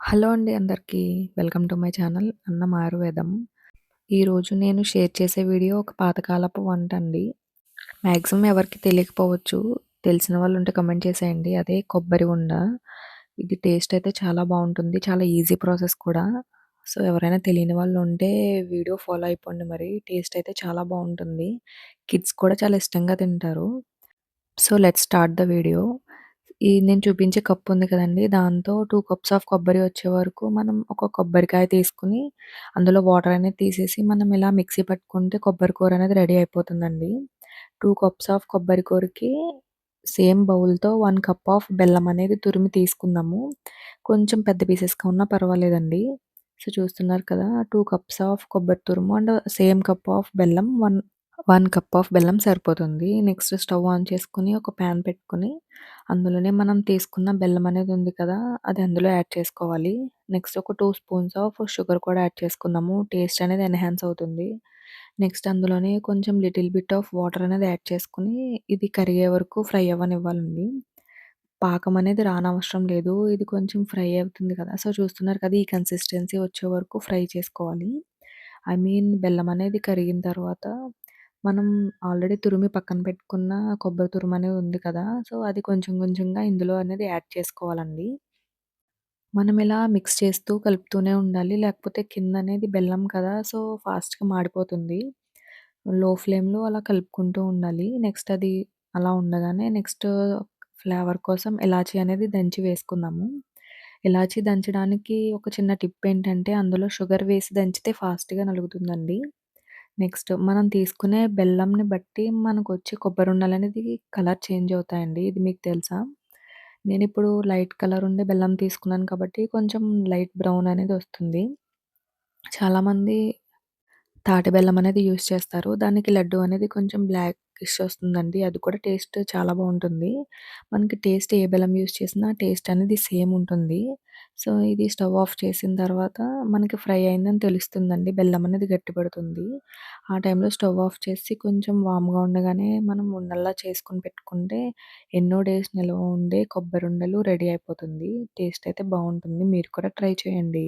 Hello అండి అందరికీ. Welcome to my channel అన్నం ఆయుర్వేదం. ఈరోజు నేను షేర్ చేసే వీడియో ఒక పాతకాలపు వంటండి. మాక్సిమం ఎవరికీ తెలియకపోవచ్చు. తెలిసిన వాళ్ళుంటే కామెంట్ చేసేయండి. అదే కొబ్బరి ఉండ. ఇది టేస్ట్ అయితే చాలా బావుంటుంది. చాలా ఈజీ ప్రాసెస్ కూడా. సో, ఎవరైనా తెలియని వాళ్ళుంటే వీడియో ఫాలో అయిపోండి మరి. టేస్ట్ అయితే చాలా బావుంటుంది. కిడ్స్ కూడా చాలా ఇష్టంగా తింటారు. So, let's start the video. ఈ నేను చూపించే కప్ ఉంది కదండీ! దాంతో 2 కప్స్ ఆఫ్ కొబ్బరి వచ్చే వరకు మనం ఒక కొబ్బరికాయ తీసుకొని, అందులో వాటర్ అనేది తీసేసి మనం ఇలా మిక్సీ పట్టుకుంటే కొబ్బరి కూర అనేది రెడీ అయిపోతుందండి. 2 కప్స్ ఆఫ్ కొబ్బరి కూరకి సేమ్ బౌల్‌తో 1 కప్ ఆఫ్ బెల్లం అనేది తురిమి తీసుకుందాము. కొంచెం పెద్ద పీసెస్‌గా ఉన్నా పర్వాలేదండి. సో, చూస్తున్నారు కదా! 2 కప్స్ ఆఫ్ కొబ్బరి తురుము అండ్ సేమ్ కప్ ఆఫ్ బెల్లం 1 కప్ ఆఫ్ బెల్లం సరిపోతుంది. నెక్స్ట్ స్టవ్ ఆన్ చేసుకొని ఒక పాన్ పెట్టుకొని, అందులోనే మనం తీసుకున్న బెల్లం అనేది ఉంది కదా! అది అందులో యాడ్ చేసుకోవాలి. నెక్స్ట్ ఒక 2 స్పూన్స్ ఆఫ్ షుగర్ కూడా యాడ్ చేసుకుందాము. టేస్ట్ అనేది ఎన్హాన్స్ అవుతుంది. నెక్స్ట్ అందులోనే కొంచెం లిటిల్ బిట్ ఆఫ్ వాటర్ అనేది యాడ్ చేసుకొని, ఇది కరిగే వరకు ఫ్రై అవ్వనివ్వాలండి. పాకం అనేది రానవసరం లేదు. ఇది కొంచెం ఫ్రై అవుతుంది కదా! సో, చూస్తున్నారు కదా! ఈ కన్సిస్టెన్సీ వచ్చే వరకు ఫ్రై చేసుకోవాలి. బెల్లం అనేది కరిగిన తర్వాత మనం ఆల్రెడీ తురిమి పక్కన పెట్టుకున్న కొబ్బరి తురుమనేది ఉంది కదా! సో, అది కొంచెం కొంచెంగా ఇందులో అనేది యాడ్ చేసుకోవాలండి. మనం ఇలా మిక్స్ చేస్తూ కలుపుతూనే ఉండాలి. లేకపోతే కిందనేది బెల్లం కదా! సో, ఫాస్ట్‌గా మాడిపోతుంది. లో ఫ్లేమ్‌లో అలా కలుపుకుంటూ ఉండాలి. నెక్స్ట్ అది అలా ఉండగానే నెక్స్ట్ ఫ్లేవర్ కోసం ఇలాచీ అనేది దంచి వేసుకుందాము. ఇలాచీ దంచడానికి ఒక చిన్న టిప్ ఏంటంటే అందులో షుగర్ వేసి దంచితే ఫాస్ట్‌గా నలుగుతుందండి. నెక్స్ట్ మనం తీసుకునే బెల్లంని బట్టి మనకొచ్చే కొబ్బరుండలనేది కలర్ చేంజ్ అవుతాయండి. ఇది మీకు తెలుసా? నేనిప్పుడు లైట్ కలర్ ఉండే బెల్లం తీసుకున్నాను కాబట్టి కొంచెం లైట్ బ్రౌన్ అనేది వస్తుంది. చాలామంది తాటి బెల్లం అనేది యూజ్ చేస్తారు. దానికి లడ్డు అనేది కొంచెం బ్లాకిష్ వస్తుందండి. అది కూడా టేస్ట్ చాలా బావుంటుంది. మనకి టేస్ట్ ఏ బెల్లం యూజ్ చేసినా టేస్ట్ అనేది సేమ్ ఉంటుంది. సో, ఇది స్టవ్ ఆఫ్ చేసిన తర్వాత మనకి ఫ్రై అయిందని తెలుస్తుందండి. బెల్లం అనేది గట్టిపడుతుంది. ఆ టైంలో స్టవ్ ఆఫ్ చేసి కొంచెం వామ్‌గా ఉండగానే మనం ఉండల్లా చేసుకొని పెట్టుకుంటే ఎన్నో డేస్ నిల్వ ఉండే కొబ్బరుండలు రెడీ అయిపోతుంది. టేస్ట్ అయితే బావుంటుంది. మీరు కూడా ట్రై చేయండి.